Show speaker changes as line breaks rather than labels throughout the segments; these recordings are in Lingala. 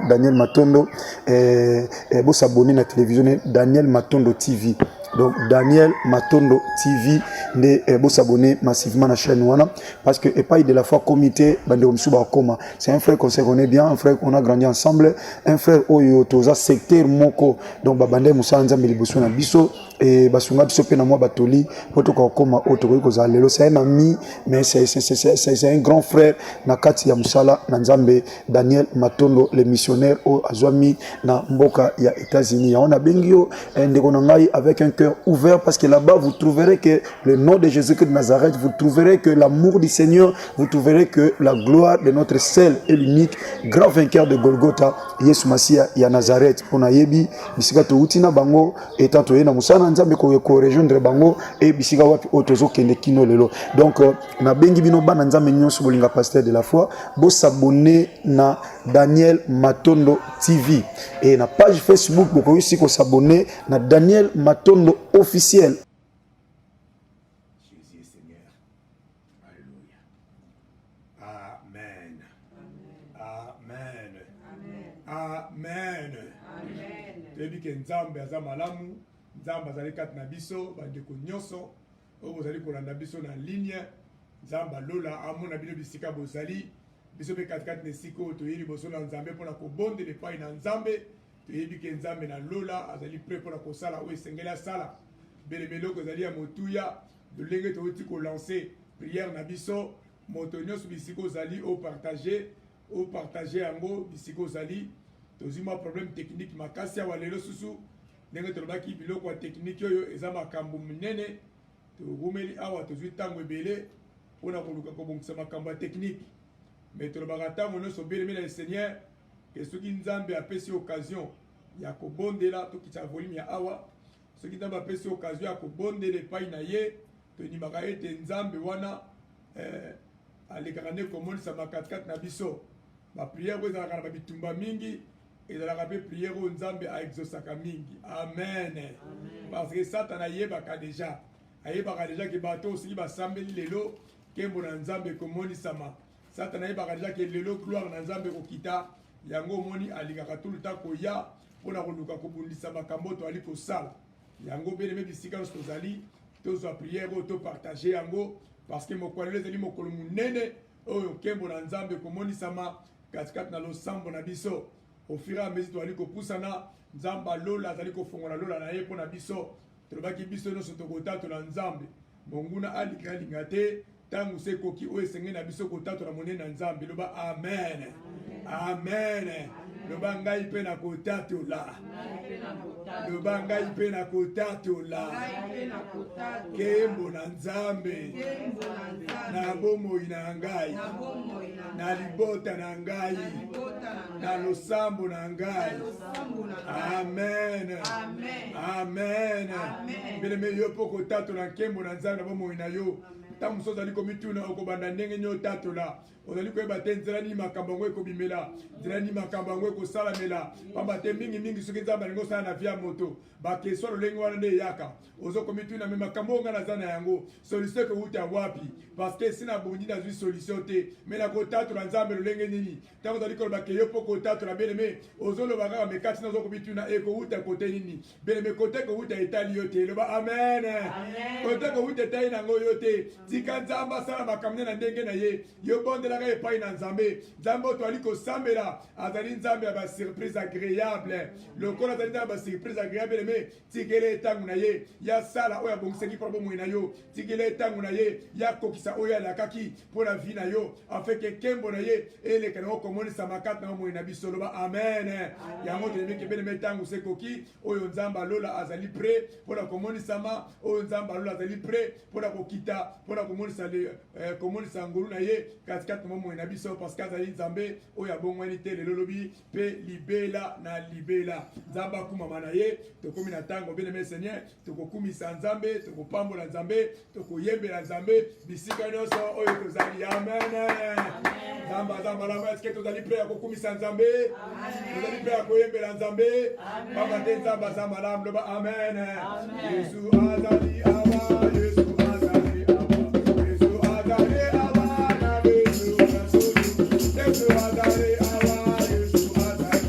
Daniel Matondo, vous s'abonnez à la télévision Daniel Matondo TV. Donc Daniel Matondo TV, vous s'abonnez massivement à la chaîne parce que et pas de la fois comité c'est un frère qu'on se connaît bien, un frère qu'on a grandi ensemble, un frère oyo toza secteur moko. Donc babande musanza milibuso na biso et basunga biso pe na moi batoli poto ko koma otoko ko za lelo, c'est un ami mais c'est un grand frère na kati ya musala na Nzambe. Daniel Matondo le missionnaire au Azwami na mboka ya États-Unis. On a bengio ndekonangai avec un cœur ouvert parce que là-bas vous trouverez que le nom de Jésus-Christ de Nazareth, vous trouverez que l'amour du Seigneur, vous trouverez que la gloire de notre seul et l'unique grand vainqueur de Golgotha, Yesu Masia ya Nazareth. On a yebi bisika to utina bango etant to na musana nzambe ko rejoindre bango et bisika wapi otozo kende kino lelo. Donc na bengi bino bana nzambe nyonso bolinga pasteur de la foi, bo s'abonner na Daniel Matondo TV et na page Facebook boko aussi ko s'abonner na Daniel Matondo officiel.
Jésus Seigneur. Alléluia. Amen. Amen. Amen. Amen. Tebi ke nzambe aza malamu, nzambe azali kati na biso, bandeko nyonso, oyo bozali kolanda biso na ligne, nzambe alola amona bino bisika bozali, biso pe kati na esika oyo toyeli boso na nzambe mpona kobondela epai na nzambe, toyebi ke nzambe na lola azali prêt mpona kosala oyo esengeli asala. Belebeloko ezali ya motuya, dolenge toti kolancer prière na biso, moto nyonso bisika ozali o partager yango bisika ozali. Tozi mwa problème technique makasi ya walelo susu, ndenge tolobaki biloko ya technique oyo eza makambo munene, togumeli awa tozwi ntango ebele mpona koluka kobongisa makambo ya technique. Mais tolobaka ntango nyonso belemi na Seigneur ke soki nzambe apesi occasion ya kobondela tokita volume ya awa, soki nzambe apesi occasion ya kobondela epai na ye, tondimaka ete nzambe wana alekaka nde komonisa makatikati na biso. Bapriere oyo ezalaka na babitumba mingi, ezalaka mpe priere oyo nzambe aexosaka mingi. Amen. Parce que Satan ayebaka deja ke bato osiki basambeli lelo kembo na nzambe komonisama. Satan ayebaka deja ke lelo gloire na nzambe kokita, yango omoni alingaka tout le temps koya mpona koluka kobundisa makambo to ali kosala. Yango beleme bisika nyonso tozali tozwa priere oyo topartage yango, parce que mokolo ezali mokolo munene oyo nkembo na nzambe komonisama katikati na losambo na biso. Au fur et à mesure toali kopusana, nzambe alola azali kofongola lola na ye mpona biso. Tolobaki biso nyonso tokotatola nzambe, monguna alingalinga te ntango se ekoki oyo esengeli na biso kotatola monene na nzambe. Loba amen. Amen. Loba ngai mpe na kotatola. Loba ngai mpe na kotatola nkembo na nzambe na bomoi na ngai, na libota na ngai, na losambo na ngai. Amen. Amen. Beleme yo mpo kotatola nkembo na nzambe na bomoi na yo. Ntango mosusu ozali komituna okobanda ndenge nini otatola, ozali koyeba te nzela nini makambo yango ekobimela, nzela nini makambo yango ekosalamela. Pamba te mingi soki nzambe alingi osala na vi ya moto, bakesio lolenge wana nde eyaka. Ozokomituna me makambo oyo ngai naza na yango, solution ekowuta wapi? Parce que esi nabondi nazwi solution te, me nakotatola nzambe lolenge nini. Ntango ozali koloba ke yo mpo kotatola beleme, ozoloba kaka me kati na ozokomituna ekowuta kote nini. Beleme kote ekowuta etali yo te. Loba amen. Kote ekowuta etali nango yo te. Tika nzambe asala makambo na ndenge na ye, yo bondelaka epai na nzambe. Nzambe oyo toali kosambela azali nzambe ya basurprise agréable. Lokola azali nzambe ya basurprise agréable me tikele etango na ye ya sala oyo abongisaki mpona bomoi na yo, tikele etango na ye ya kokisa oyo alakaki mpona vi na yo, afeke nkembo na ye eleka nango komonisa makati na bomoi na biso. Loba amen. Yango toyebiki beleme etango sekoki oyo nzambe alola azali pre mpona komonisama, oyo nzambe alola azali pre mpona kokita, mpona komonisa ngolu na ye katikati na bomoi na biso, parce que azali nzambe oyo abongwani te lelo lobi mpe libela na libela. Nzambe akumama na ye, tokomi na ntango beleme Seigneur, tokokumisa nzambe, tokopambola nzambe, tokoyembela nzambe bisika nyonso oyo tozali. Amen. Nzambe aza malamu. Eske tozali pre ya kokumisa nzambe? Tozali pre ya koyembela nzambe? Pamba te nzambe aza malamu. Loba amen. Yesu azali awa, Yesu azali awa, Yesu azali awa na bezu na sulu, Yesu azali awa, Yesu azali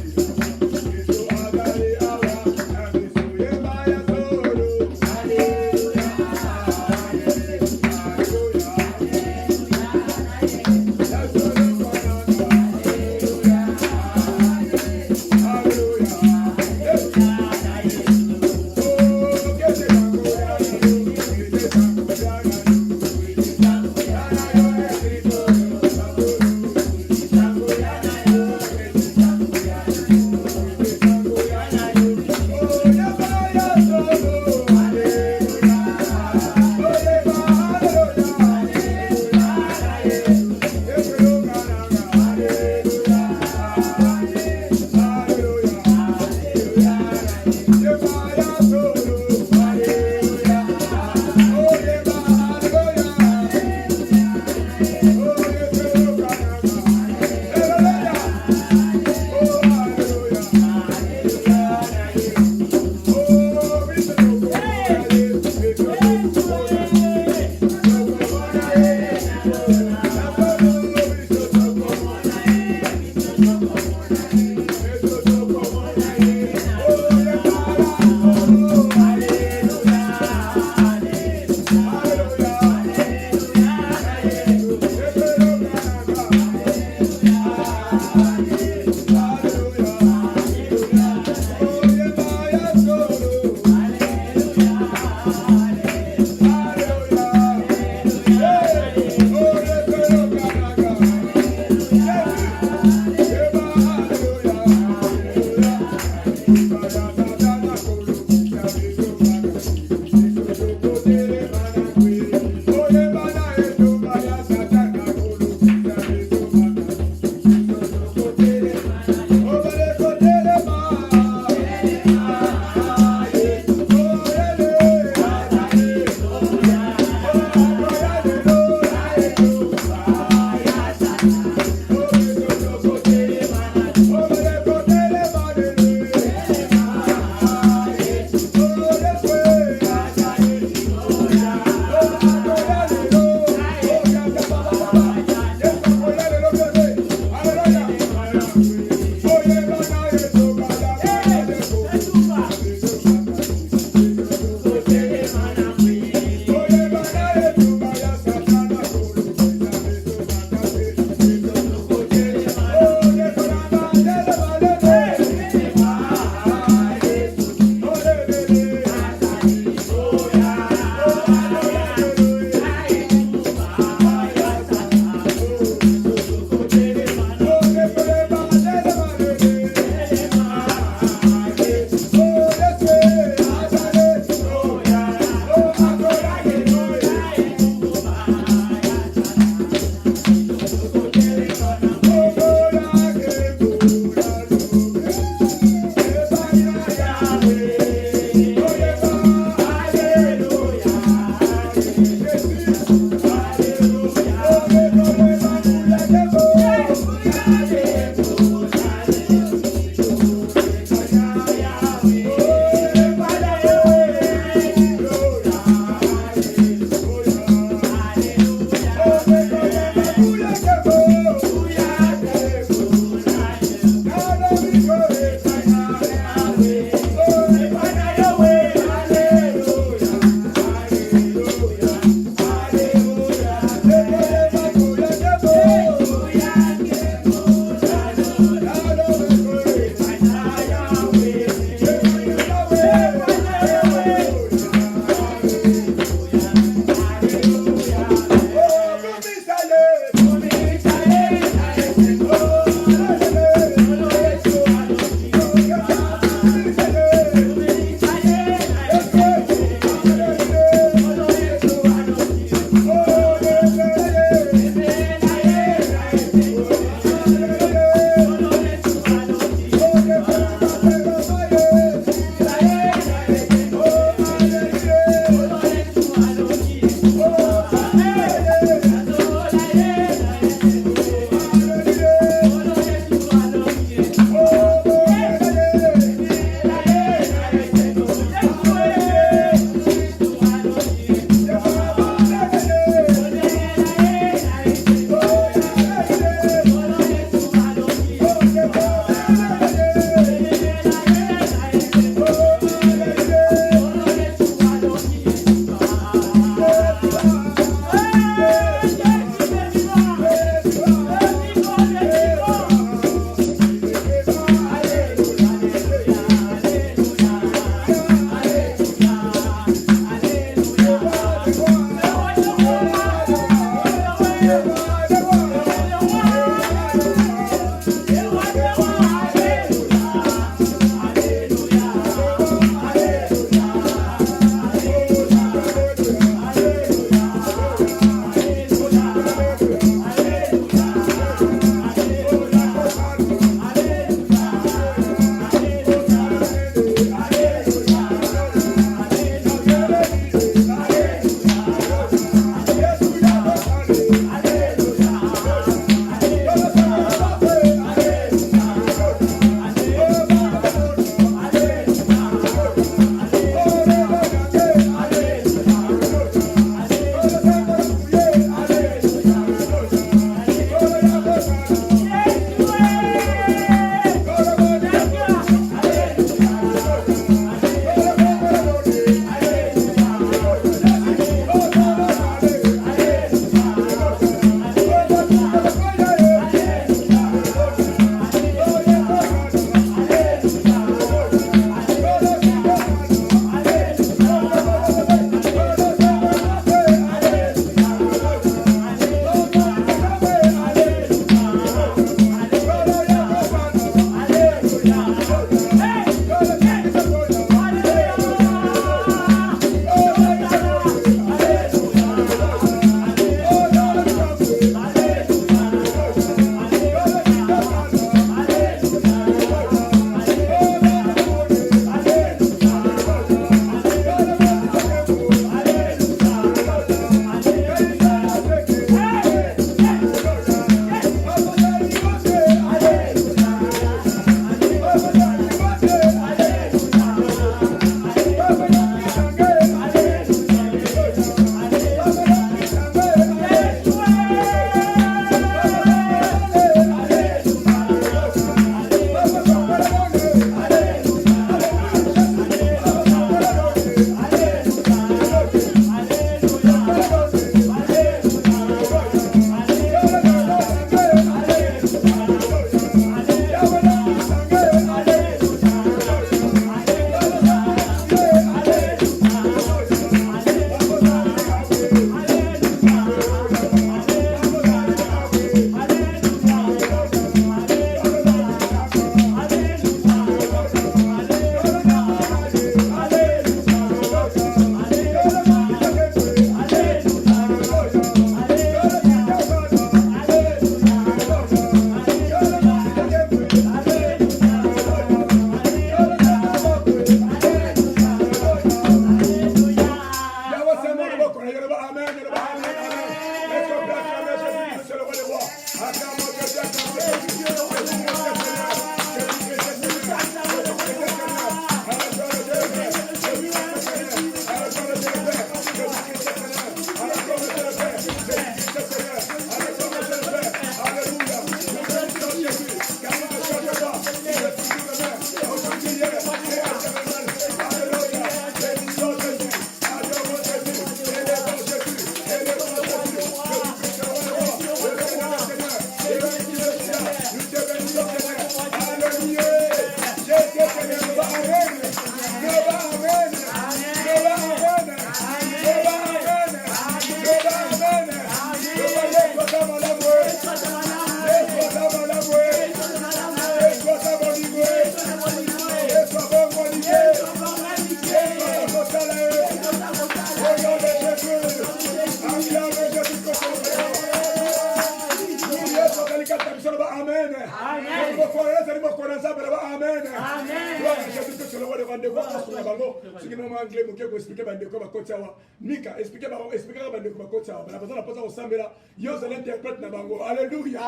sur le roi de bandeko sur la bango ce qui normalement anglais moke ko expliquer bandeko ba kotsa wa Mika expliquer bandeko ba kotsa wa la personne a pas ressemble là yo c'est l'interprète na bango alléluia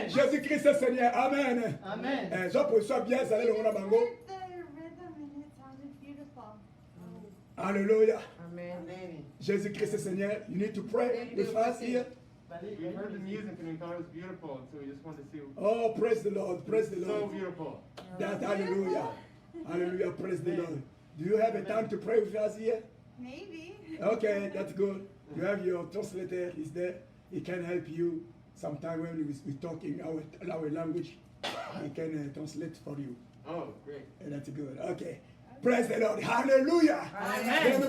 Jésus Christ est Seigneur amen amen Jean pour soit bien ça le na bango alléluia amen Jésus Christ est Seigneur you need to pray with us here.
We heard the music and we thought it was beautiful, so we just wanted to see.
Oh, praise the Lord, praise the Lord.
So beautiful.
That hallelujah, hallelujah, praise the Lord. Do you have a time to pray with us here?
Maybe.
Okay, that's good. You have your translator, he's there. He can help you sometime when we talk in our language. He can translate for you.
Oh, great.
And that's good. Okay. Praise the Lord. Hallelujah. Amen. Amen. C'est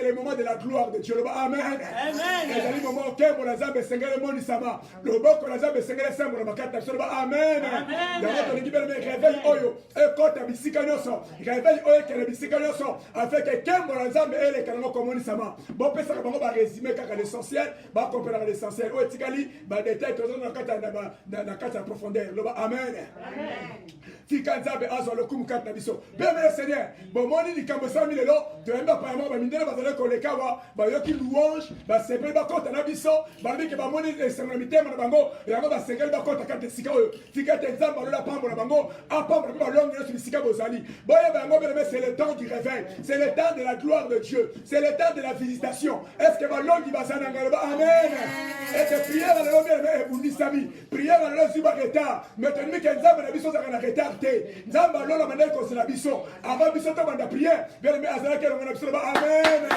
le moment de la gloire de Dieu. Amen. Amen. Comment ça bon pesa ka bango ba résumer kaka l'essentiel ba comprendre l'essentiel o etikali ba détail to na kata na kata profondeur lo ba amen amen fika nzabe azo le kum kat na biso bien Seigneur bon moni likambo sa milelo to emba pa mo ba mindele ba zale ko le kawa ba yoki louange ba sepe ba kota na biso ba biki ba moni esenga mitema na bango yango ba sengel ba kota kata sika oyo fika te nzamba lo la pambo na bango apambo ba longue sur sika bozali boye bango bien c'est le temps du réveil c'est le temps de la gloire de Dieu c'est le temps de la visitation. Est-ce que Ballon qui va s'en aller? Amen. Et que prière à l'homme et vous dites ça, prière à l'homme sur ma retard. Maintenant, que Nzamba la biso ça na retardé. Nzamba l'homme la manière qu'on se la biso. Avant biso to banda prière. Bien mais azala que l'on a biso amen.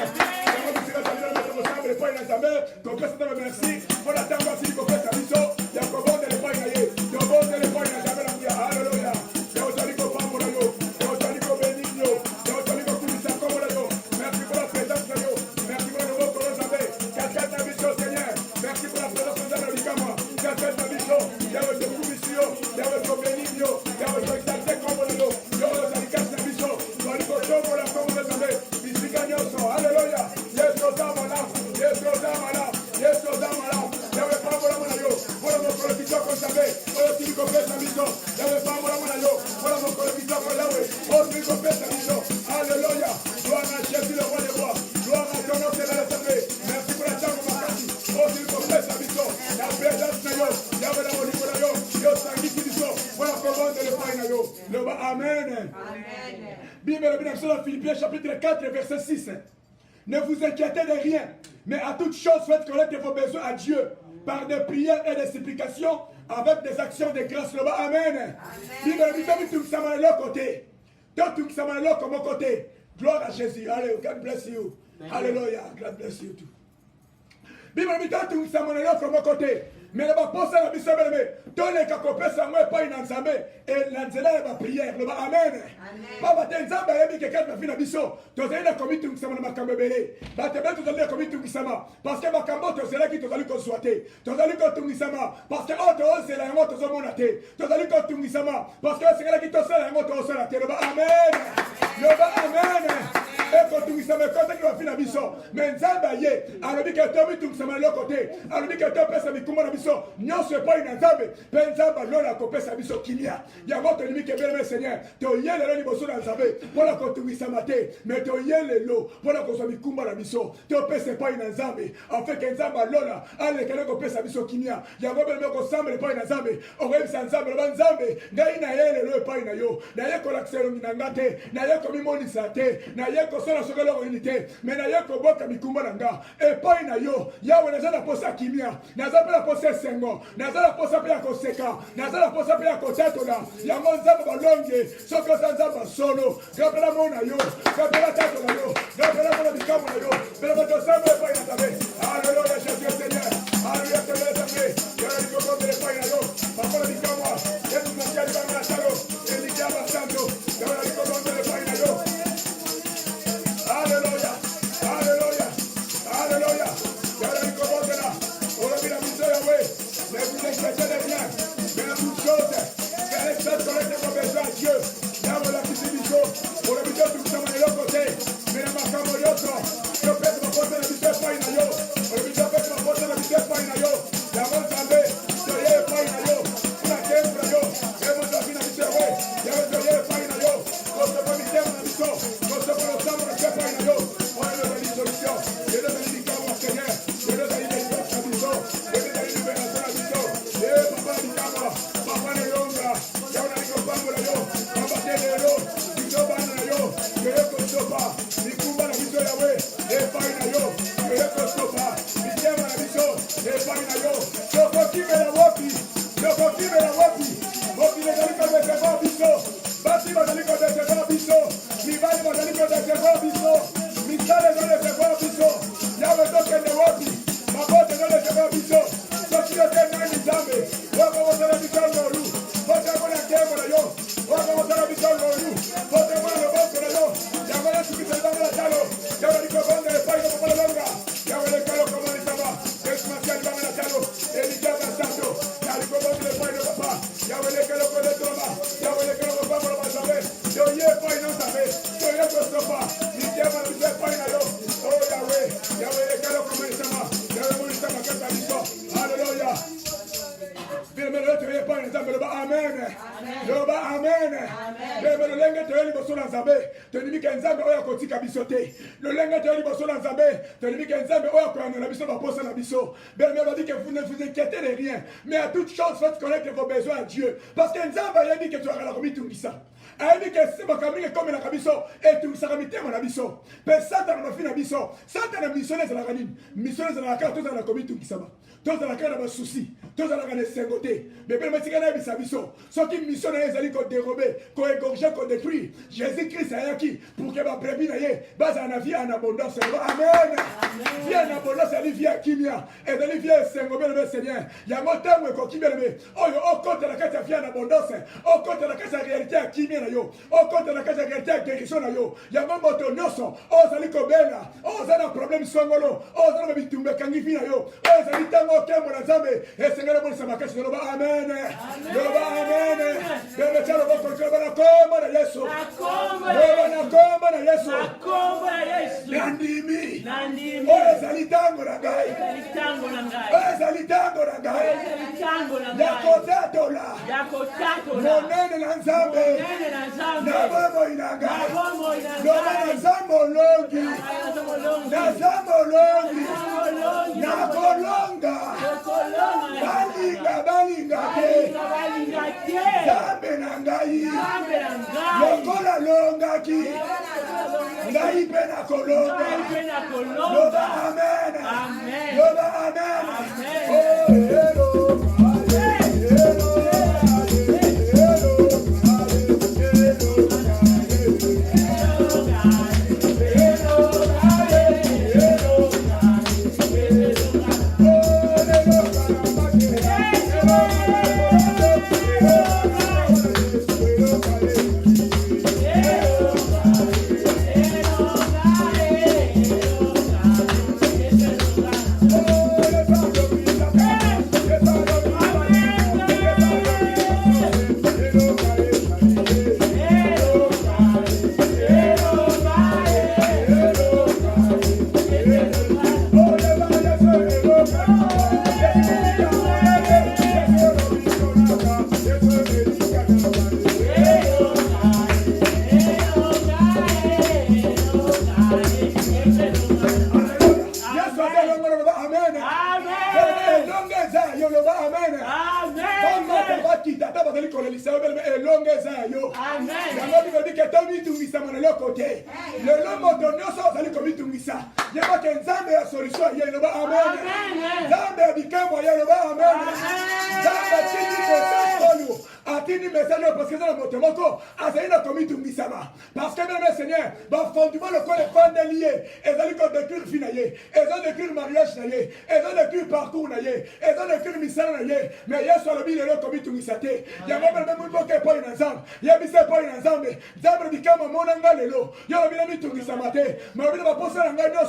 Merci. On attend voici qu'on fait sa biso. Il y a comment de les payer. Il y a bon de les payer jamais la prière. Alléluia. Il y a aussi qu'on parle pour nous. Il y a aussi qu'on bénit nous. Il y a aussi qu'on tout ça comme nous. Merci pour la présence de Dieu. Merci pour le nouveau Seigneur. Cascade la mission, Seigneur. Merci pour la présence de Dieu. Cascade la mission. Il y a aussi qu'on mission. Il y a aussi qu'on bénit nous. Il y a aussi qu'on exalté comme nous. Il y a aussi qu'on la mission. Il y a aussi qu'on la comme nous. Alléluia. Yes, nos âmes là. Yes, nos âmes là. Yes, nos âmes là. Il y a pas pour la monnaie. Voilà mon collectif qu'on savait. Voilà qui complète la mission. Il y a pas pour la monnaie. Voilà mon collectif qu'on l'avait. Oh, qui complète la mission. Alléluia. Gloire à Jésus le roi des rois. Gloire à ton nom, c'est l'Assemblée. Merci pour la temps de ma partie. Oh, qui complète la mission. La présence de Dieu. Il y avait la monnaie pour la yo. Yo, ça qui dit mission. Voilà comment de le faire. Le Amen. Amen. Bible de Philippiens chapitre 4 verset 6. Ne vous inquiétez de rien, mais à toute chose faites connaître vos besoins à Dieu par des prières et des supplications avec des actions de grâce. Amen. Bible de tout ça m'a l'autre côté. Tout ça m'a l'autre comme côté. Gloire à Jésus. Allez, God bless you. Alléluia. God bless you too. Bible de tout ça m'a l'autre comme côté. Mais ne va pas ça la mission mais tous les capopes ça moi pas une ensemble et l'anzela va prière le amen papa tenzamba yebi que quatre fina biso to zela comité tout ça na makambo belé ba te beto zela comité tout ça parce que makambo to zela qui to zali ko souhaiter to zali ko tout ça parce que auto c'est la moto zo monate to zali ko tout ça parce que c'est la qui to ça la moto ça la te le amen le amen et quand tout ça me quand que va fina biso mais nzamba ye alobi que to tout ça le côté alobi que to pesa mikuma na biso nyonso pas une nzambe pe nzamba lola ko pesa biso kilia ya moto limi ke bele Seigneur to yele le liboso na nzambe pona ko tu wisamate mais to yele lo pona ko so mikuma na biso to pesa pas une nzambe en fait que nzamba lola ale kele ko pesa biso kilia ya go bele ko sambe pas une nzambe o ko bisa nzambe ba nzambe ngai na yele lo pas une yo na ye ko lakselo ngate na ye ko mimonisa te na ye ko sala sokolo ko unité mais na ye ko boka mikuma na nga e pas une yo ya wona za na posa kilia na za la posa sengo nazala posa pe ya koseka nazala posa pe ya kotatola yango nzambe balonge soko nzambe solo kapela mona yo kapela tatola yo kapela mona bikamu na yo pela bato sambe pa ina tabe alléluia Jésus Seigneur alléluia Seigneur yara ni ko de pa ina yo pamola bikamu yetu mkali bana na talo eliki aba santo yara ni ko de pa ina yo alléluia alléluia alléluia yara ni ko de la ora bila mais vous inquiétez de rien, mais à toute chose, faites connaître vos besoins à Dieu. Là, voilà qui c'est du jour, pour le but de tout ça, on est de l'autre côté. ezali kodecevoir biso misala ezodecevoir biso yawe tokende wapi mabote ezodecevoir biso soki yote nani nzambe okokosala biso ngolu potemona nkembo na yo okokosala biso ngolu potemona loboko na yo yango nasukisa libanga na talo yawe likobonga epai komokololonga yawe lekalo komolisaba esmasia libanga na talo elikaba santo nalikobonga epai na papa yawe lekalo koletoma yawe lekalo kobambola bazabe yoye epai na nzambe yoye kosopa likema na biso epai na yo o yawe yawe lekalo komolisaba yawe molisaba kata biso haleluya Bemelo toye pa nzambe loba amen. Loba amen. Bemelo lenge toye liboso na nzambe. Tonimi ke nzambe oya kotika biso te. Lo lenge toye liboso na nzambe. Tonimi ke nzambe oya koyana na biso baposa na biso. Bemelo dit que vous ne vous inquiétez de rien, mais à toute chose faites connaître vos besoins à Dieu. Parce que nzambe a dit que tu as la komitungisa. A dit que si makamri comme la kabiso et tu sera mitema na biso. Pe Satan na fina biso. Satan na missionnaire za la kanine. Missionnaire za la carte za la komitungisa ba. Tous la carte ba souci. Tous la carte sengoté. Mais bien matika na bisa biso. So qui missionnaire ezali ko dérober, ko égorger, ko détruire. Jésus-Christ a yaki pour que ba brebis na ye baza na vie en abondance. Amen. Vie en abondance ali vie kimia. Et ali vie sengobe le Seigneur. Ya motamwe ko kimia le. Oyo o compte la carte vie en abondance. O compte la carte réalité kimia na yo. O compte la carte réalité guérison na yo. Ya moto nyoso. O zali ko bela. O zana problème songolo. O zana bitumbe kangi fina yo. O zali tango kemo na zambe. Et Seigneur bon sabaka sino ba amen. Yoba amen. Bebe chalo boko choba na komba na Yesu. Yoba na komba na Yesu. Nandimi. O zali tango na gai. O zali tango na gai. Yakota dola. Monene na nzambe. Na bomo inaga. Yoba na nzambo longi. Na nzambo longi. Na kolonga. Balinga te. Zambe na ngai. Lokola longa ki. Ngai pe na kolonga. Loba amen. Loba amen. Oh, hello. Parce que même Seigneur, fondement le corps est fondelier. Et ça dit qu'on déclare finaillé. Et ça déclare mariage naillé. Et ça déclare parcours naillé. Et ça déclare misère naillé. Mais il y a sur le bille le commis tout misate. Il y a même un peu de point dans ensemble. Il y a mis ça point dans ensemble. Zambre dit comme mon angalelo. Il y a mis tout misamate. Mais on va poser un gagnant.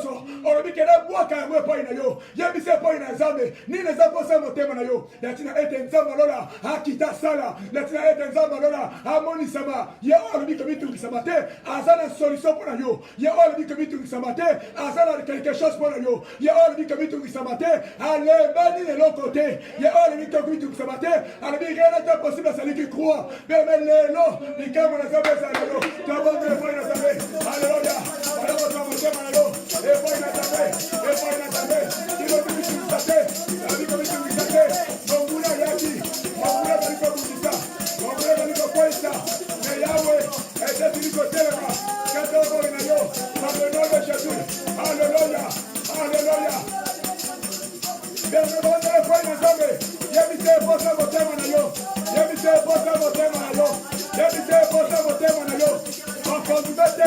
On va dire qu'il a bois quand même point nayo. Il y a mis ça point dans ensemble. Ni les a posé mon thème nayo. La tina est un ensemble lola. Akita sala. La tina est un ensemble lola. Amonisama. Il y a on dit comme tout misamate. Azana solution pour nayo. Il y a on dit comme tout misamate. Azana quelque chose pour nayo. Il y a on dit comme tout misamate. Allez, bani de l'autre côté. Il y a on dit comme tout misamate. Allez, rien n'est impossible à celui qui croit. Mais les lots, les caméras sont bien à l'eau. Tu as besoin de voir la savée. Alléluia. Alors, on va monter à l'eau. Et voir la savée. Et voir la savée. Tu veux que tu me saches. La vie comme tu me saches. Donc, vous l'avez dit. On vous l'a dit comme vous dites ça. On vous l'a dit comme quoi ça. Mais Yahweh, et c'est du côté là-bas. Quand on va en l'eau, dans le nom de Jésus. Alléluia. Alléluia. Bien, nous allons faire la savée. Il y a mis des postes à voter mon aïe. Yebise posa vote manayo. Yebise posa vote manayo. Enfant du bête de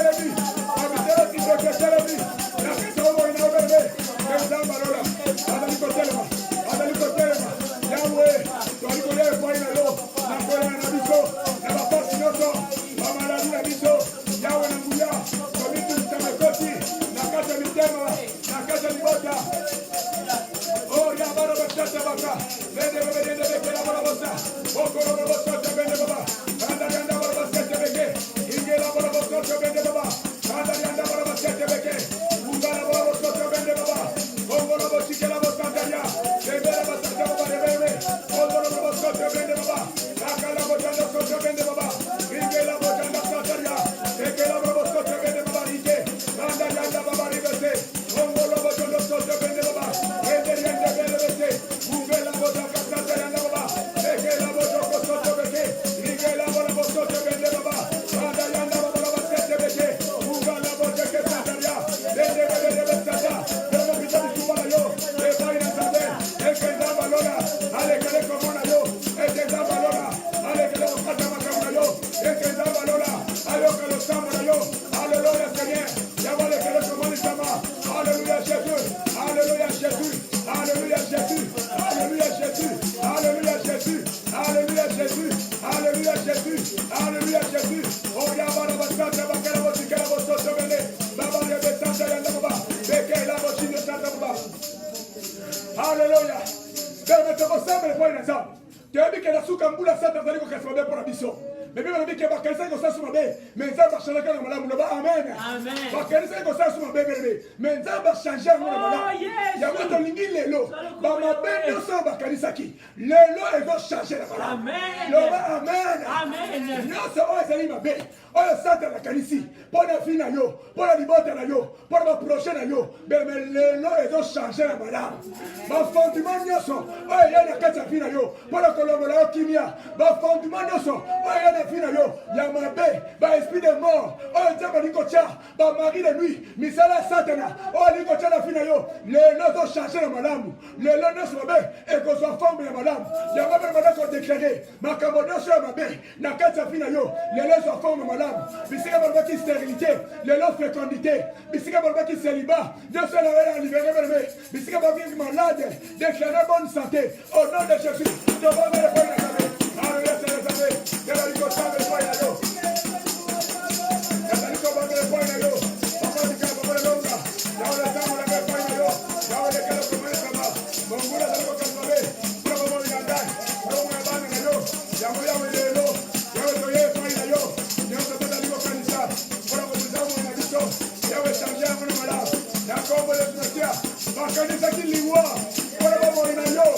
tokosambela epai na nzambe toyebi ke na suka mbula sata azali kokasa mabe mpo na biso mais bien balobi ke bakanisa ekosala so mabe mais nzambe achange na malamu loba amen bakanisa ekosala so mabe belebe mais nzambe achange yango na malamu yango tolingi lelo bamabe nyonso bakanisaki lelo ezochange na malamu loba amen nyonso oyo ezali mabe oyo sata nakanisi mpo na vi na yo mpo na libota na yo mpo na baproje na yo belebe lelo ezochange na malamu bafondement nyonso oyo eya na kati ya vi na yo mpo na kolongola yo kimia bafondement nyonso oyo eya na vi na yo ya mabe baesprit de mort oyo nzambe ali kotya bamari de nuit misala ya satana oyo ali kotya na vi na yo lelo ezochange na malamu lelo nyonso mabe ekozwa forme ya malamu yango mpe bada kodeklare makambo nyonso ya mabe na kati ya vi na yo lelo ezwa forme ya malamu bisika balobaki stérilité lelo fécondité bisika balobaki célibat nyonso na libéré belebe bisika balobaki malade déclaré bonne santé au nom de Jésus tobomele mpo na nzambe alléluia c'est les amis ezali kosambela epai na yo ezali kobambela epai na yo bakolikala bakolelonga yawe lesambolanga epai na yo yawe lekele komelesama mongula ezali kokasi mabe mpona bomolinga ngai bomona bana na yo yango yawe lelo yawe toye epai na yo nyonso mpe ezali kokanisa mpona kotizamono na biso yawe change yango na malamu na kombo letunatia bakanisaki liwa mpona bomoli na yo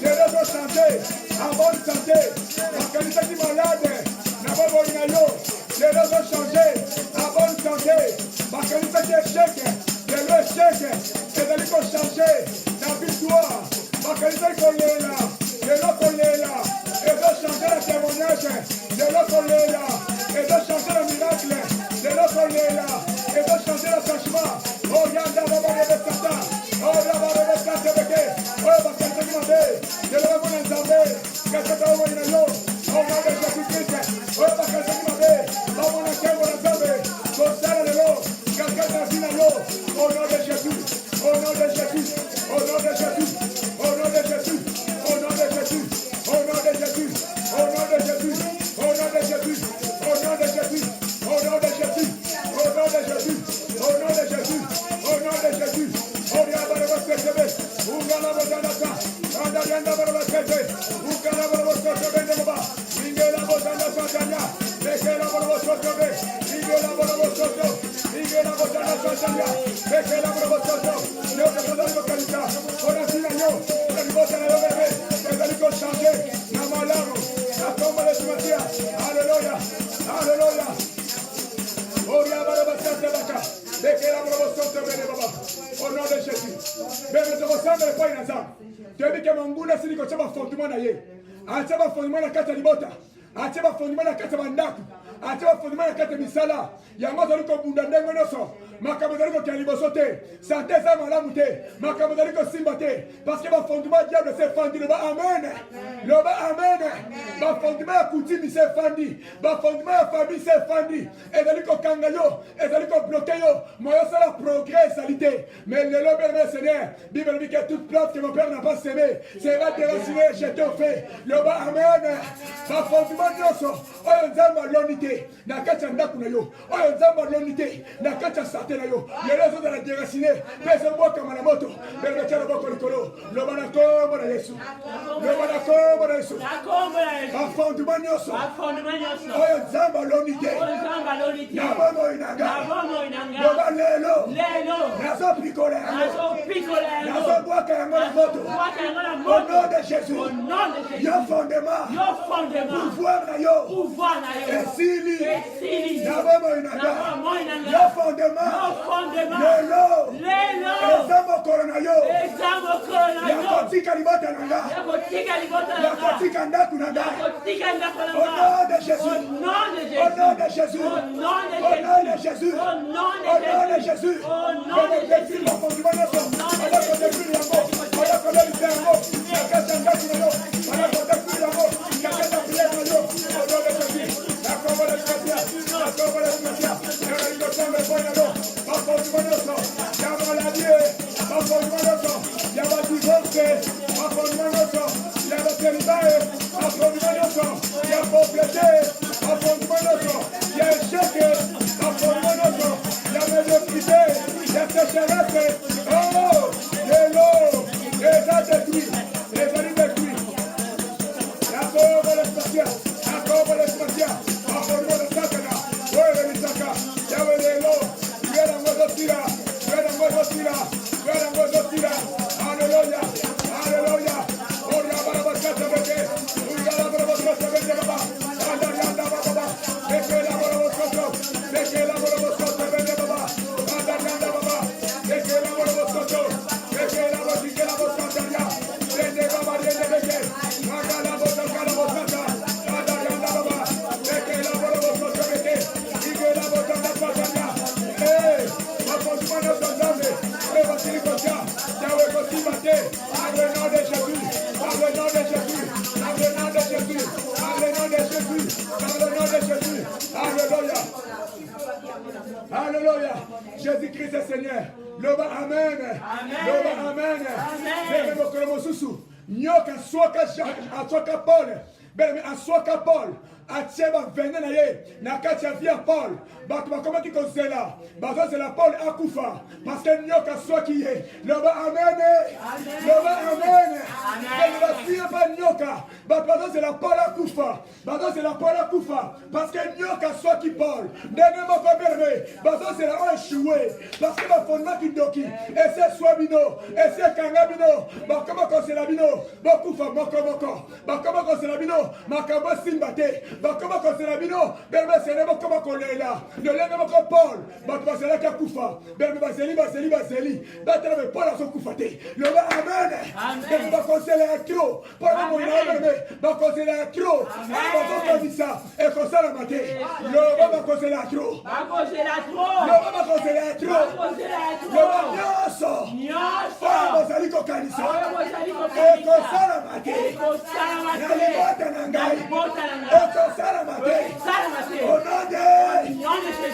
lelo ezochange en bonne santé bakanisaki malade na bomoli na yo lelo ezochange en bonne santé bakanisaki échec lelo échec ezali kochange na victoire bakanisaki kolela lelo kolela ezochange na témoignage lelo kolela ezochange na miracle lelo kolela ezochange na changement oyanda babarebesata oyabarebesatebeke oyo bakanisaki mabe lelo bamona nzambe kasaka omoi na yo au nom de Jésus-Christ oyo bakanisaki mabe bamona nkengo na nzambe kosala lelo kakati na vi na yo au nom de Jésus au nom de Jésus au nom de Jésus au nom de Jésus au nom de Jésus au nom de Jésus au nom de Jésus au nom de Jésus au nom de Jésus au nom de Jésus au nom de Jésus au nom de Jésus au nom de Jésus oriabarebasesebe ungalabodanaka andariandabarabasese ukalaborobosotobendeboba ingelabodanasatanya bekelaborobosotebe ingelaborobosotto ingelabodanasatanya bekelaborobosotto neokakodalikokalisa onasina yo kalibotana yo bebe ezali kochange na malamu na kombo letumatia alleluya alleluya oriabarabasesebaka bekelaborobosotobendeboba au nom de Jésus bebe tokosambela epai na nzambe toyebi ke monguna asili kotya bafondement na ye atya bafondement na kati ya libota atya bafondement na kati ya bandako atya bafondement na kati ya misala yango azali kobunda ndenge nyonso makambo ezali kokea liboso te sante eza malamu te makambo ezali kosimba te parce que bafondement diable se efandi loba amen loba amen bafondement ya kutimi se efandi bafondement ya famille se efandi ezali kokanga yo ezali kobloke yo moyo osala progrès ezali te mais lelo bien Seigneur Bible dit que toute plante que mon père n'a pas semé sera déracinée jetée au feu loba amen bafondement nyonso oyo nzambe aloni te na kati ya ndako na yo oyo nzambe aloni te na kati ya sante na yo lelo ezozala déracine mpe ezobwakama na moto belobetya loboko likolo loba na kombo na Yesu loba na kombo na Yesu bafondement nyonso oyo nzambe aloni te na bomoi na ngai loba lelo nazopikola yango nazobwaka yango na moto au nom de Jésus yo fondement pouvoir na yo esili na bomoi na ngai yo fondement lelo eza mokolo na yo yakotika libota na ngai yakotika ndako na ngai au nom de Jésus au nom de Jésus au nom de Jésus au nom de Jésus odefile bafondement nyonso odakodefile yango odakodelisa yango nakati ya ndako na yo odakodefile yango nakati ya priere na yo au nom de Jésus nakombo letumatia nakombo letumatia nalikosamba epai na yo bafondement nyonso ya maladie bafondement nyonso ya badivorce bafondement nyonso ya bacelibae bafondement nyonso ya pauvreté bafondement nyonso ya échec bafondement nyonso ya médiocrité ya sécheresse oh lelo eza détruit ezali détruit possible mater. Dans le nom de Jésus. Dans le nom de Jésus. Dans le nom de Jésus. Dans le nom de Jésus. Dans le nom de Jésus. Alléluia. Alléluia. Jésus-Christ est Seigneur. Loba amen. Loba amen. Bébé mokolo mosusu. Nyoka soka Paul. Bébé soka Paul. Atie bavene na ye na kati ya vie ya Paul bato bakomaki kozela bazozela Paul akufa parce que nyoka soki ye loba amen loba amen basiye pa nyoka bato bazozela Paul akufa bazozela Paul akufa parce que nyoka soki Paul ndenge moko berbe bazozela o échoué parce que bafondaki doki ese swa bino ese kanga bino bakoma kozela bino bokufa moko bakoma kozela bino makambo simba te bakoma kozela bino berbe sene bakoma kolela lolenge moko Paul bato bazelaki akufa berbe bazeli batala be Paul azokufa te loba amen berbe bakozela ya tro mpona molina berbe bakozela ya tro bakokodisa ekosalama te loba bakozela ya tro loba bakozela ya tro loba nyonso oyo bozali kokanisa ekosalama te na libota na ngai ekosalama te onode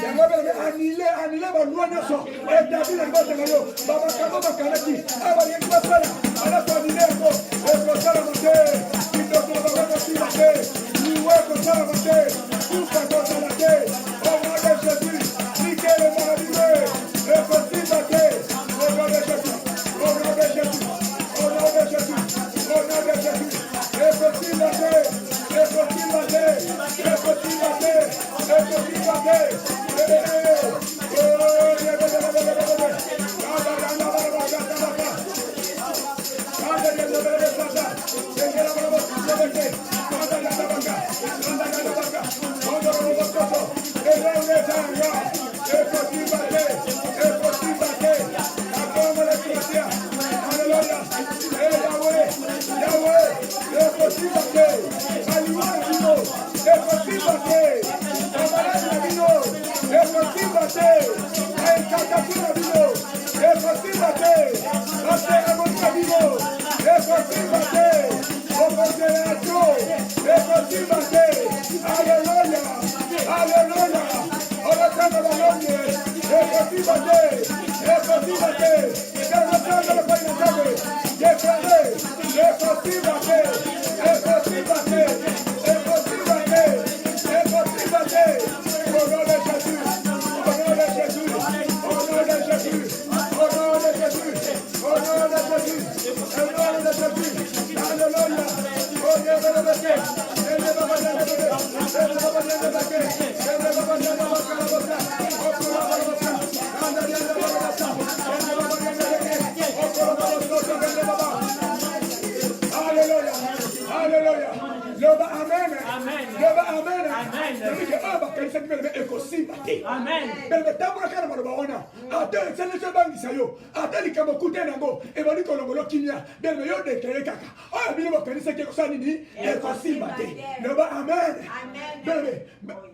yango bebe anile balwa nyonso etabi na libota na yo bamakambo bakanaki abalingi basala alako anile yango ekosalama te kitokolo bakokosila te liwe ekosalama te kufa kosala te onode Jésus nikele marabibe ekosimba te onode Jésus onode Jésus onode Jésus onode Jésus ekosimba te ekosimba te ekosimba te ekosimba te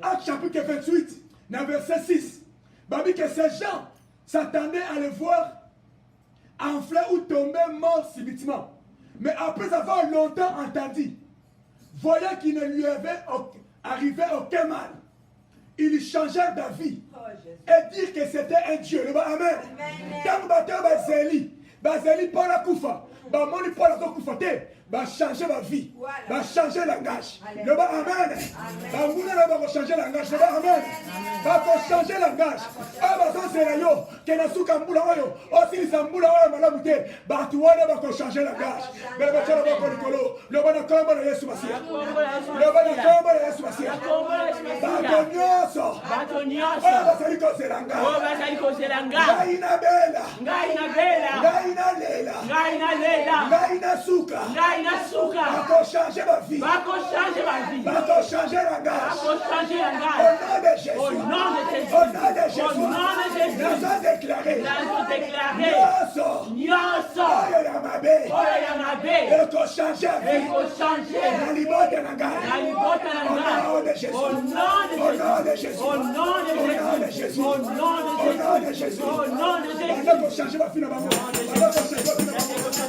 Acte chapitre 28, dans verset 6, Babi que ces gens s'attendaient à le voir enfler ou tomber mort subitement. Mais après avoir longtemps entendu, voyant qu'il ne lui avait arrivé aucun mal, ils changèrent d'avis et dirent que c'était un Dieu. Amen. Tant que Bazeli Paul a Koufa, Bamoni Paul a Koufa, va changer ma vie, va changer le langage. Le bas amen. Va changer le langage. Le bas amen. Va changer le langage. Ah bah ça c'est là yo. Kenasu kambula oyo. Aussi sambula oyo malamute. Bah tu vois va changer le langage. Mais le bâtiment va pour Nicolo. Le bas na kamba na Yesu Masia. Le bas na kamba na Yesu Masia. Batonyoso. Batonyoso. Oh bah ça liko selanga. Oh bah ça liko selanga. Gaina bela. Gaina bela. Gaina lela. Gaina lela. Gaina suka. Va changer ma vie. Va changer ma vie. Va changer la gage. Va changer la gage. Au nom de Jésus. Au nom de Jésus. Au nom de Jésus. Nous avons déclaré. Nous avons déclaré. Nyoso. Oyo yamabe. Oyo yamabe. Eko changer. Eko changer. La libota la gage. La libota la gage. Au nom de Jésus. Au nom de Jésus. Au nom de Jésus. Au nom de Jésus. Au nom de Jésus. Au nom de Jésus. Au nom de Jésus. Au nom de Jésus.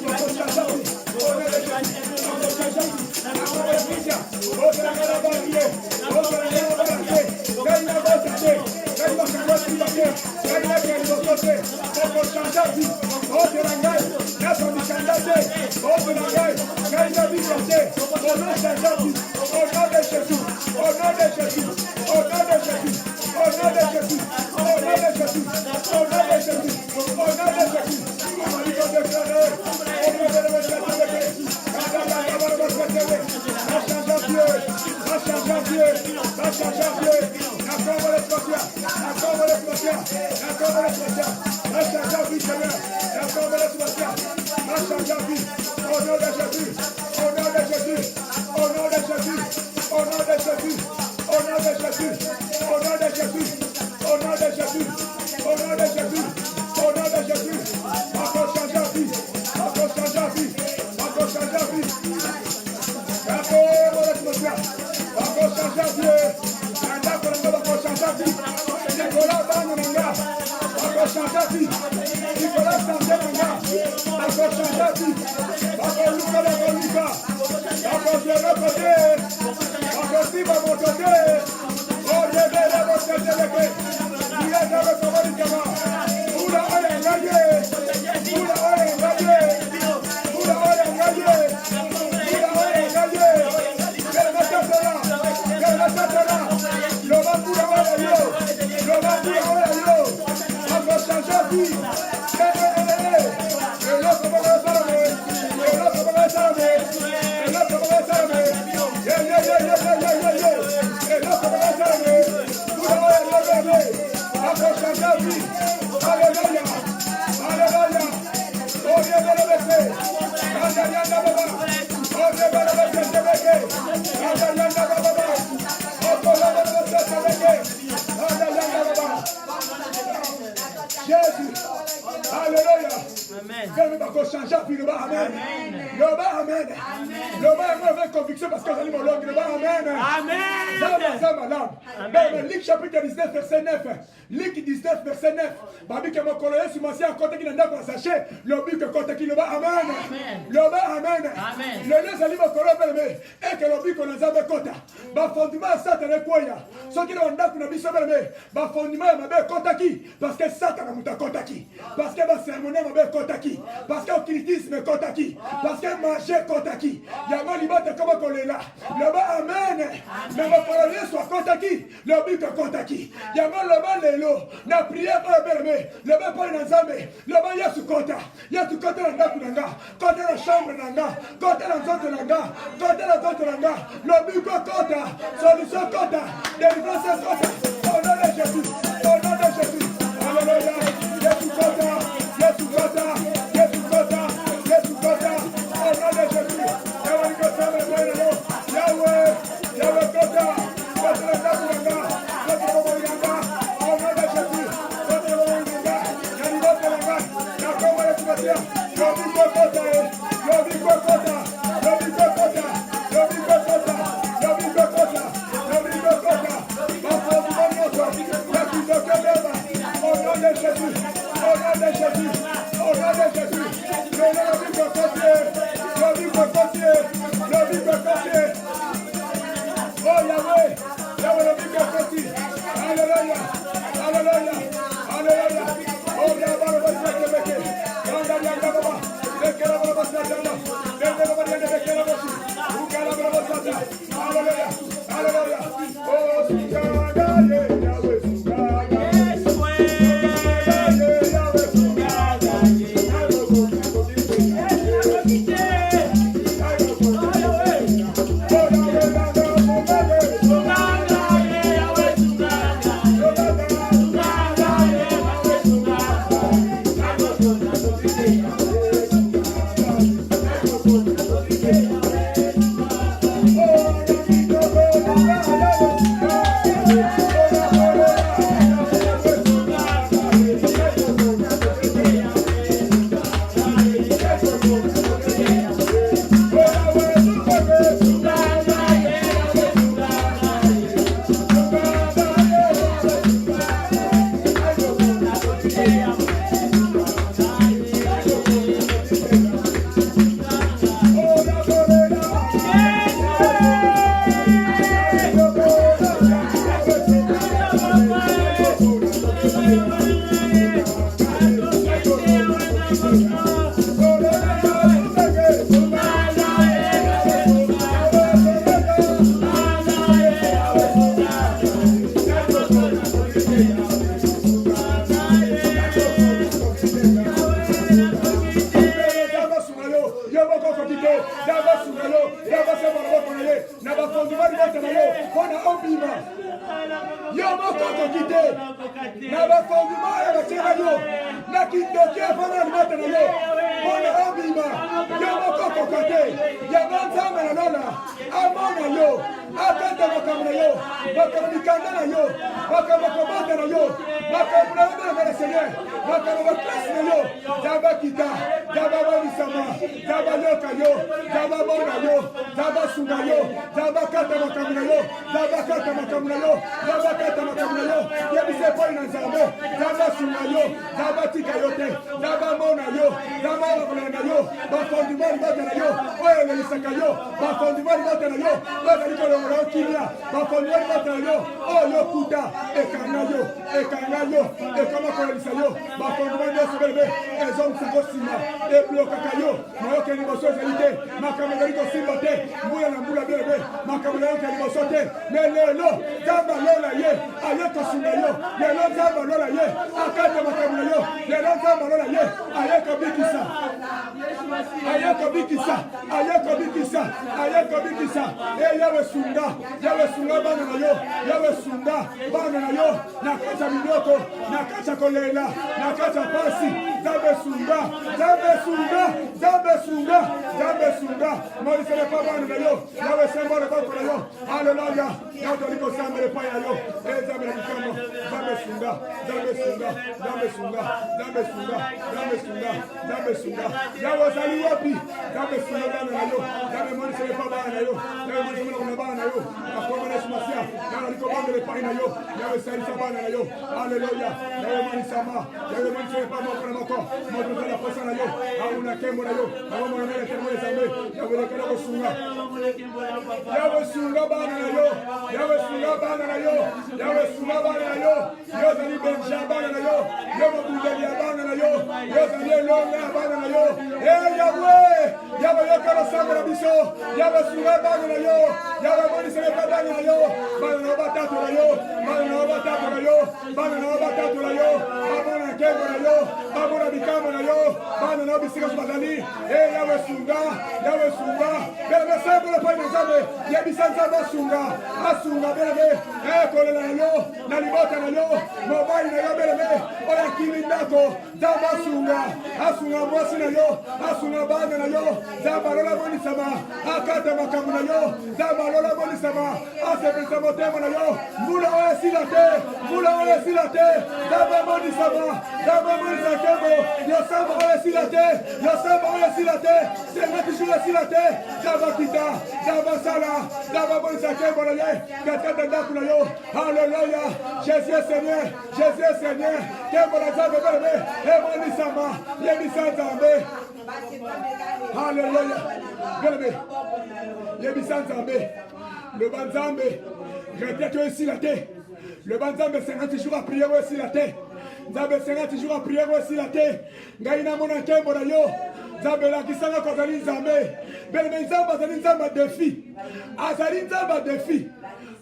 Le Banzambe, regrette aussi la terre. Le Banzambe 50 jours à prier aussi la terre. Nzambe 50 jours à prier aussi la terre. Ngaina mona kembo na yo. Nzambe la kisanga kozali nzambe. Bele nzambe azali nzambe défi. Azali nzambe défi.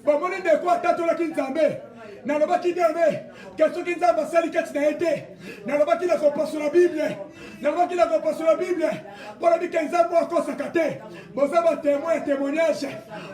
Bomoni de quoi tatola kinzambe. Nalobaki deme. Question qui nzambe sali kati na été. Nalobaki la compassion la Bible. Nalobaki la compassion la Bible. Pour la dire nzambe akosa kate. Bozaba témoin témoignage.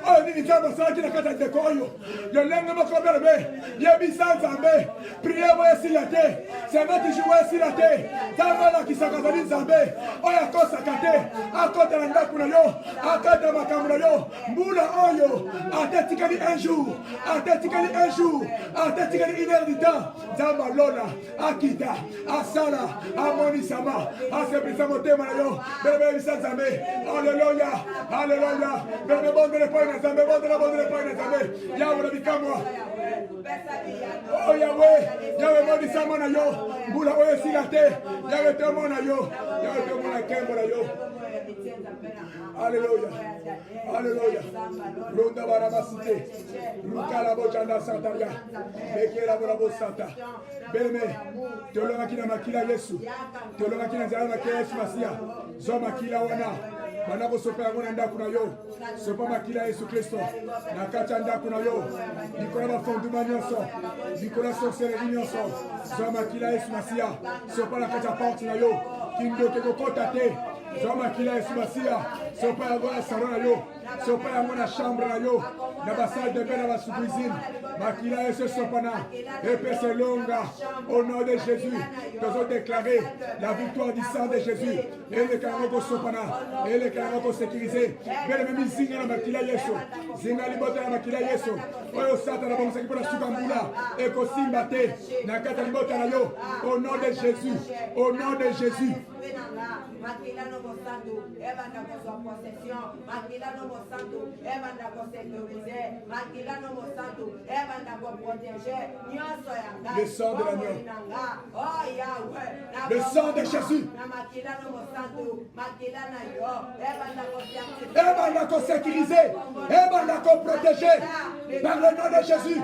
Oh ni nzambe sali na kata de koyo. Le lengo moko bele. Yebi nzambe. Priez moi si la terre. C'est notre jour si la terre. Nzambe la kisaka zali nzambe. Oh akosa kate. Akota na ndaku na yo. Akata makambo na yo. Mbula oyo. Atetikali un jour. Atetikali un jour. Atetikali une heure du temps. Nzamba lona. Akita. Asala. Amoni sama. Asebrisa motema na yo. Bebe bisa nzambe. Alléluia. Alléluia. Bebe bonde le poing na nzambe. Bonde le poing na nzambe. Yawe na bikamwa. Oh Yahweh. Yahweh moni sama na yo. Mbula oyo si la te. Yahweh te mona yo. Yahweh te mona kembo na yo. Alléluia. Alléluia. Ronda Baramasite. Rukala Bojanda Santaria. Bekela Borabo Santa. Belme. Tolonga kina makila Yesu. Tolonga kina zala makila Yesu Masia. Zo makila wana. Banako sopa ngona ndaku na yo. Sopa makila Yesu Kristo. Nakata ndaku na yo. Nikola bafonduma nyonso. Nikola sorcellerie nyonso. Zo makila Yesu Masia. Sopa nakata porte na yo. Kindo ke kokota te. Zo makila Yesu Masia. Sopa yango na salon na yo. Sopa yango na chambre na yo. Na basal de bain na basu cuisine. Makila Yesu sopana. Epese longa. Au nom de Jésus. Nous avons déclaré la victoire du sang de Jésus. Et le caractère sopana. Et le caractère sécurisé. Mais le même zinga na makila Yesu. Zinga libota na makila Yesu. Oyo sata na bongo sekipo na sukambula. Eko simba te. Na kata libota na yo. Au nom de Jésus. Au nom de Jésus.
Makila no mosantu, ebanda kwa possession. Makila no mosantu, ebanda kwa sécuriser. Makila no mosantu, ebanda kwa protéger. Nyoso yanga.
Le sang de l'agneau.
Oh Yahweh.
Le sang de Jésus.
Na makila no mosantu, makila na yo, ebanda kwa sécuriser.
Ebanda kwa sécuriser. Ebanda kwa protéger. Par le nom de Jésus.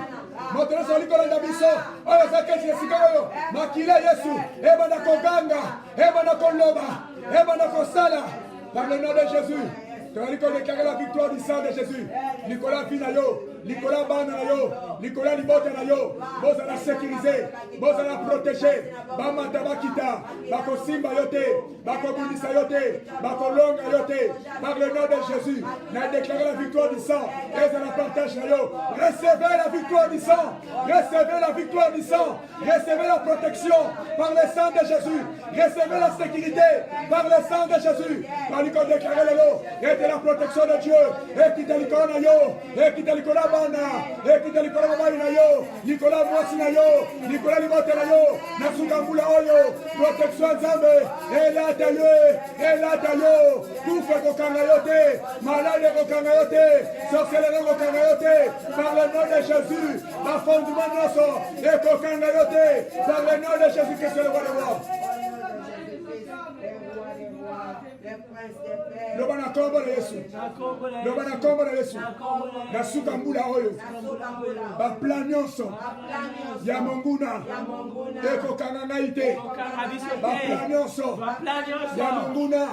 Maintenant sur l'icône d'Abisso. Oyo zakesi esikayo. Makila Yesu. Ebanda kwa ganga. Ebanda kwa loba. Ebanda kwa sala. Par le nom de Jésus. Tu vas déclarer la victoire du sang de Jésus. Nicolas Finayo. Nicolas Banayo, Nicolas Libotanayo, Bozala sécurisé, Bozala protégé, Bama Tabakita, Bako Simba Yote, Bako Bundisa Yote, Bako Longa Yote, par le nom de Jésus, n'a déclaré la victoire du sang, et ça la partage Nayo. Recevez la victoire du sang, recevez la victoire du sang, recevez la protection par le sang de Jésus, recevez la sécurité par le sang de Jésus, par lui qu'on déclare le lot, et de la protection de Dieu, et qui te l'icône et qui te l'icône et qui te l'icône na yo, Nicolas Mwasi na yo, Nicolas Limote na yo, Nasukambula oyo, protection Nzambe, elata yo, kufa kokanga yote, malade kokanga yote, sorcellerie kokanga yote, par le nom de Jésus, ma fondement noso, et kokanga yote, par le nom de Jésus que c'est le roi de roi. Loba na kombo na Yesu. Loba na kombo na Yesu. Na suka mbula oyo. Ba plan nyonso. Ya monguna. Eko kanganga ite. Ba plan nyonso. Ya monguna.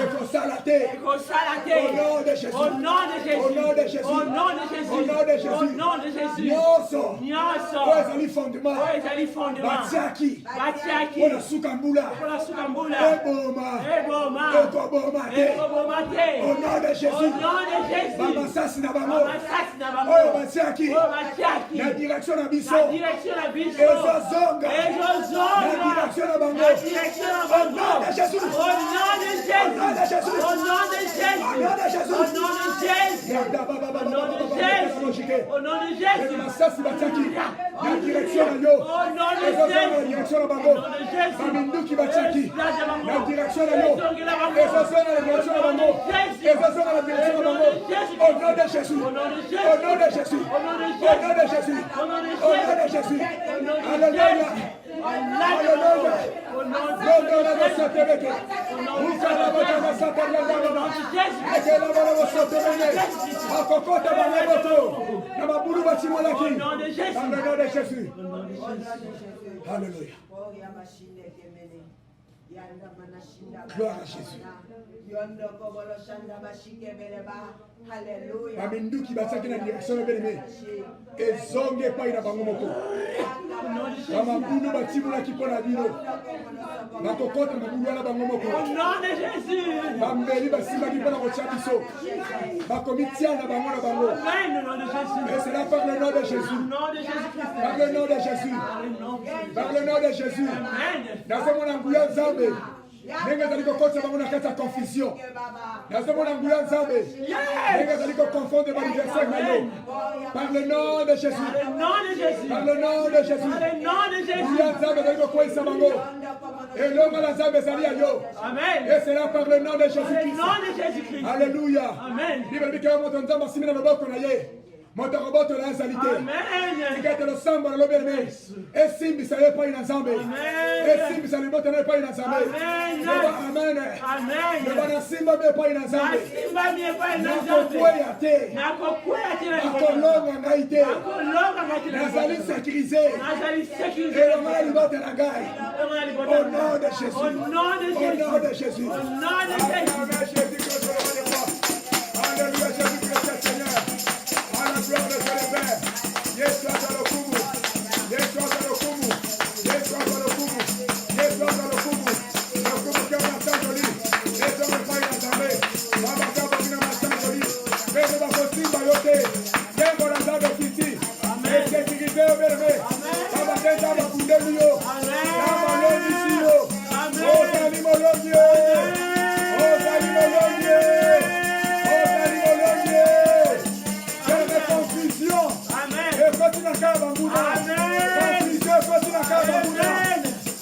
Eko salate. Au nom de Jésus. Au nom de Jésus. Au nom de Jésus. Au nom de Jésus. Au nom de Jésus. Au nom de Jésus. Nyonso. Nyonso. Oezali fondement. Oezali fondement. Batiaki. Batiaki. Ona suka mbula. Ona suka mbula. Eboma. Eboma. Au nom de Jésus, Bamasasi na bango, oyo batiaki, na direction na biso, ezozonga, na direction na bango, au nom de Jésus, au nom de Jésus, au nom de Jésus, au nom de Jésus, au nom de Jésus, au nom de Jésus, Bamasasi batiaki, na direction na yo, ezozonga na direction na bango, baminduki batiaki, na direction na yo, ezozonga na direction na bango, ezozonga na direction na bango, au nom de Jésus, au nom de Jésus, au nom de Jésus, au nom de Jésus, alléluia, alléluia, alléluia, basatebeke, ukana batana sataria ndababa, ekela bana basatebeke, akokota bana boto, na mabulu batimolaki, dans le nom de Jésus, alléluia. Gloire à Jésus. Baminduki bataki na direction na beleme. Ezonge pa ina bango moko. Bamabunu batimulaki mpona bino. Bakokota mabulu na bango moko. Au nom de Jésus. Bambeli basimbaki mpona kotia biso. Bakomitia na bango na bango. Et c'est là par le nom de Jésus. Par le nom de Jésus. Par le nom de Jésus. Nazomona nguya Nzambe. Nenga zaliko kocha bango na kati ya confusion. Nazomona nguya Nzambe. Nenga zaliko confondre ba adversaire na yo. Par le nom de Jésus. Par le nom de Jésus. Par le nom de Jésus. Nguya Nzambe zaliko kwesa bango. Et l'homme à la Nzambe zali ya yo. Amen. Et c'est là par le nom de Jésus-Christ. Alléluia. Amen. Bible bika moto Nzambe simina na boko na ye. moto akobotola azali te
Amen.
tika te losamba na lobi eleme esimbisa yo epai na nzambe esimbisa libota na epai na nzambe loba amen loba nasimba mi epai na nzambe nakokweya te nakolonga ngai te nazali sécurisé elonga na libota na ngai au nom de Jésus au nom de Jésus amen Jésus Christ le roi des rois alléluia Jésus Christ Seigneur à la gloire de Dieu le Père Yesu atalokumu Yesu atalokumu Yesu atalokumu Yesu atalokumu lokumu kama masanjoli Yesu amefanya nzambe baba kama mina masanjoli bebe bakosimba yote nembo na nzambe kiti esekirize yo beleme baba kenza bakundeli yo na malongisi yo ozali molongi yo ozali molongi yo ozali molongi yo jene confusion ekoti na kaba banguna confusion ekoti na kaba banguna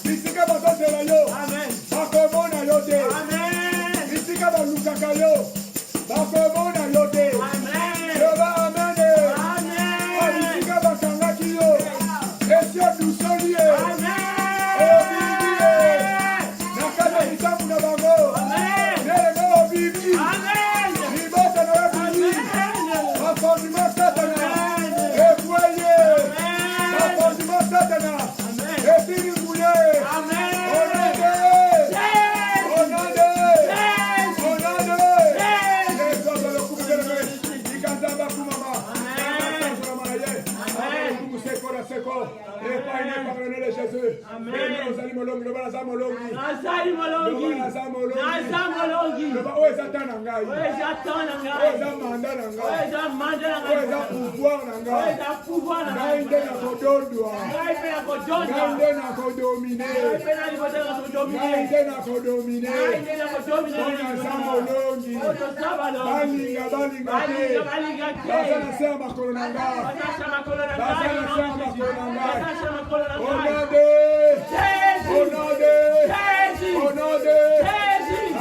bisika bazozela yo bakomona yo te bisika balukaka yo bakomona yo te yoba amene bisika bakangaki yo esi odusoli ye obimbi ye na kati ya likambo na bango nelenge obimbi libota na yo bimi bafondima satana ekweye bafondima satana esili nguye onande onande onande yesu azalokumeleme ikanzamba kumama asazolamana ye azalokumu seko na seko epai ne pardonne de Jésus bene ozali molongi loba naza molongi loba naza molongi loba oyo eza ta na ngai oyo eza manda na ngai oyo eza pouvoir na ngai ngai nde nakodondwa ngai nde nakodomine ngai nde nakodomine mpo naza molongi balinga te baza na se ya makolo na ngai baza na se ya makolo na ngai au nom de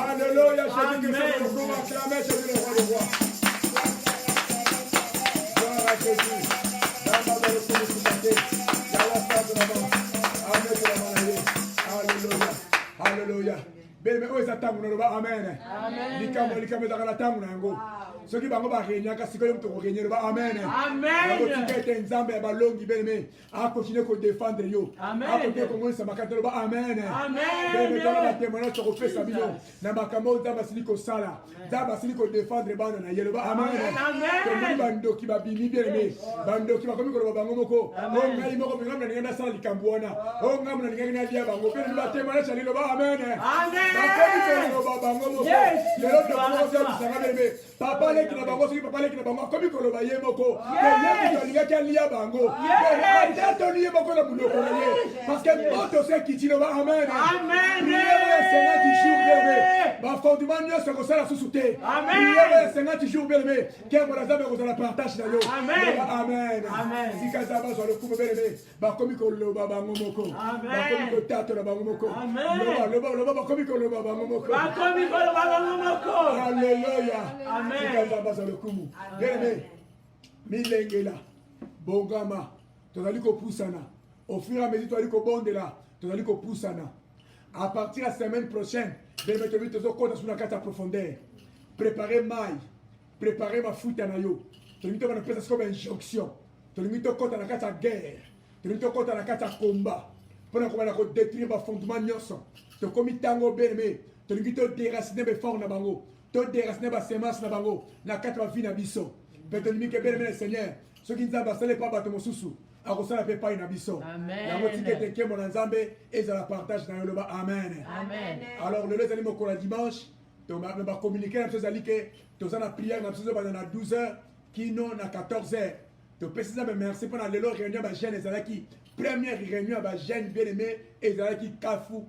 alléluia Jésus Christ le roi acclamez Jésus le roi des rois gloire à Jésus alléluia bene oyo eza ntango na loba amen likambo ezaka na ntango na yango soki bango barenyaka sikoyo moto korenye loba amen akotika ete nzambe ya balongi beneme akontinue kodefendre yo akontinue komonisa makate loba amen bene tala batémoignage tokopesa bino na makambo oyo nzambe asili kosala nzambe asili kodefendre bana na ye loba amen tomoni bandoki babimi beneme bandoki bakomi koloba bango moko o ngai moko ngambo na ningai nasala likambo wana o ngambo na ningai nalia bango beneme batémoignage ali loba amen bakomi koloba bango moko lelo tokoosebisanga beneme papa leki na bango soki papa leki na bango akomi koloba ye moko yebi tolingaki alia bango ata toliye moko na munoko na ye parce que moto se ekiti loba amen priere ya 50 jours beleme bafondement nyonso ekosala susu te priere ya 50 jours beleme nkembo na nzambe ekozala partage na yo loba amen sika nzambe azwa lokumu beleme bakomi koloba bango moko bakomi kotatola bango moko loba bakomi koloba bango moko alleluya sika nzambe azwa lokumu beleme milengela bongama tozali kopusana au fur et à mesure tozali kobondela tozali kopusana à partir de la semaine prochaine beleme tobi tozokota suna kati ya profondeur préparer mai préparer mafuta na yo tolingi tobana pesa sikoyo bainjonction tolingi tokota na kati ya guerre tolingi tokota na kati ya komba mpona kobana kodétruire bafondement nyonso tokomi ntango beleme tolingi todéracine befort na bango todéracine basemence na bango na kati ya bavi na biso mpe tolingi ke beleme na seigneur soki nzambe asali epa bato mosusu akosala mpe epai na biso yango tika ete nkembo na nzambe ezala partage na yo loba amen alors lelo ezali mokolo ya dimanche bakommunike na biso ezali ke toza na priere na biso ezobanda na 12h kino na 14h topesi nzambe merci mpona lelo réunion ya bajeune ezalaki première réunion ya bajeune bien aimé ezalaki kafu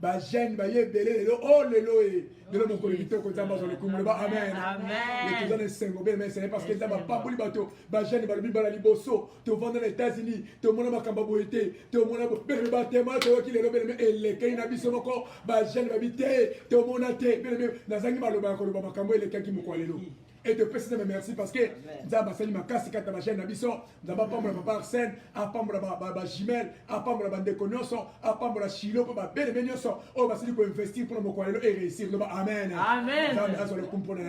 bajeune baye ebele lelo o lelo lelo mokolo kitoko nzambe azwa lokumu loba amen toza na esengo bene mais c'est parce que nzambe apamboli bato bajeune balobi bala liboso tovanda na états-unis tomona makambo boye te tomona bene batema toyoki lelo bene elekei na biso moko bajeune babi te tomona te bene nazangi maloba ya koloba makambo elekaki mokolo lelo et te pèse merci parce que Nzamba sali makasi kata ba chaîne na biso Nzamba pambola papa Arsène apambola ba Jimel apambola ba ndeko nyonso apambola Chilo ba bele nyonso o basili ko investir pour mo kwalelo et réussir amen
amen
Nzamba azo le kumpona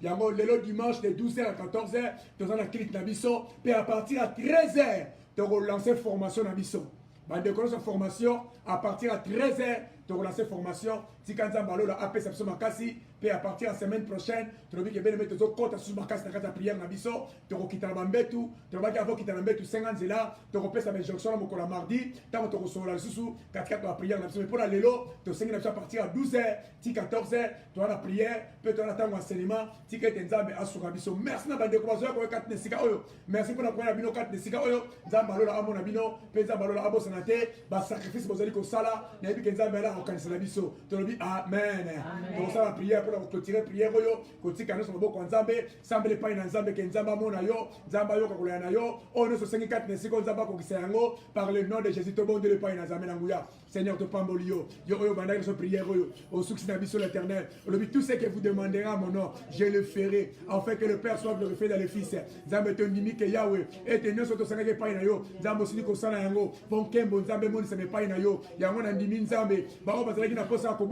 yango lelo dimanche de 12h à 14h dans la clique na biso et à partir à 13h de relancer formation na biso ba ndeko nyonso formation à partir à 13h de relancer formation Tikanza Balola AP Sapso Makasi, puis à partir de la semaine prochaine, tu vas bien mettre au compte sur Makasi dans la prière Nabiso, tu vas quitter la Bambetu, tu vas quitter la Bambetu 50 là, tu vas passer la jonction la mardi, tu vas te recevoir la sous 4 la prière Nabiso. Mais pour la Lélo, tu vas à partir à 12h, 14h, tu vas la prière, puis tu vas attendre l'enseignement, tu vas t'enzabe à sur Nabiso. Merci na bande commencer pour 4 Nesika Oyo. Merci pour la première bino 4 Nesika Oyo. Zambalola Amon Abino, puis Zambalola Abo Sanate, ba sacrifice bozali ko sala, na bi Kenzamba la organiser Nabiso. Amen. Donc ça va prier pour clôturer prière yo, kotika no sobo konzambe, sambele pa ina nzambe ke nzamba mona yo, nzamba yo kakola na yo, on ne so 54 nesiko nzamba ko kisango par le nom de Jésus to bon de le pa ina nzambe na nguya. Seigneur te pambolio, yo yo banda so prière yo, au succès na biso l'Éternel. Le tout ce que vous demanderez à mon nom, je le ferai, afin que le Père soit glorifié dans le Fils. Nzambe te ndimi ke Yahweh, et te nyoso to sanga ke pa ina yo, nzambe sili ko sana yango, bon kembo nzambe moni se me pa ina yo, yango na ndimi nzambe, ba o bazali na posa ko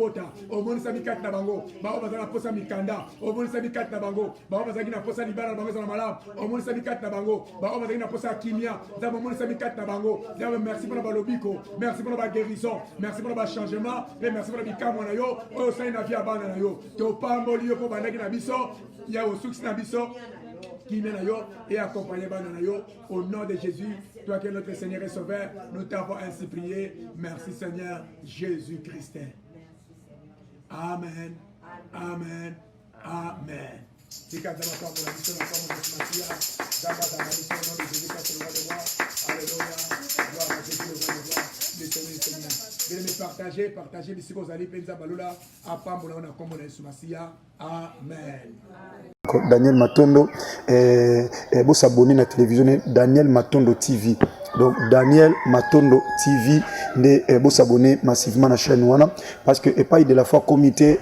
au monde sami kat na bango ba o bazana posa mikanda au monde sami kat na bango ba o bazaki na posa libala na bango za malamu au monde sami kat na bango ba o bazaki na posa kimia za au monde sami kat na bango za merci pour la balobiko merci pour la guérison merci pour le changement et merci pour la bikamo na yo o sai na via bana na yo to pamboli yo ko bandaki na biso ya o succès na biso qui mène à yo et accompagné bana na yo au nom de Jésus. Toi qui es notre Seigneur et Sauveur, nous t'avons ainsi prié. Merci Seigneur Jésus-Christ. Amen. Amen. Amen. Si quand ça va pour la mission, on va alléluia. Gloire à Jésus, le roi de gloire. Le Seigneur. Venez partager, ici vous allez penza balula, apambola on a comme on est sous Masia. Amen.
Daniel Matondo, vous s'abonnez à la télévision Daniel Matondo TV. Donc Daniel Matondo TV, vous s'abonnez massivement à la chaîne Wana parce que et pas de la foi comité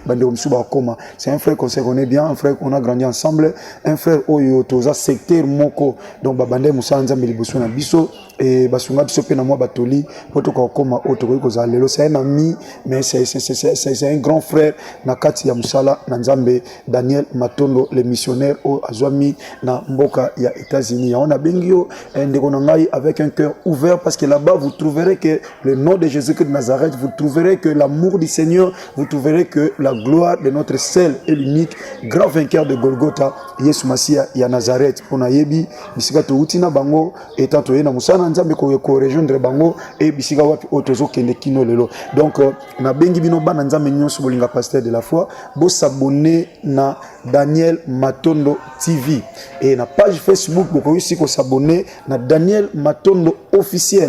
c'est un frère qu'on se connaît bien, un frère qu'on a grandi ensemble, un frère Oyo Toza secteur Moko. Donc Babande Moussa Nzambe Liboso na biso et basunga biso pe na moi batoli poto ko koma otoko ko za lelo, c'est un ami mais c'est un grand frère na kati ya musala na Nzambe. Daniel Matondo le missionnaire au Azwami na mboka ya États-Unis. On a bengio ndeko na ngai avec un cœur ouvert parce que là-bas vous trouverez que le nom de Jésus-Christ de Nazareth, vous trouverez que l'amour du Seigneur, vous trouverez que la gloire de notre seul et l'unique grand vainqueur de Golgotha, Yesu Masia ya Nazareth. On a yebi bisika to utina bango etant to na musana nzambe ko rejoindre bango et bisika wapi otozo kende kino lelo. Donc na bengi bino bana nzambe nyonso bolinga pasteur de la foi, bo s'abonner na Daniel Matondo TV et na page Facebook boko yisi ko s'abonner na Daniel Matondo officiel.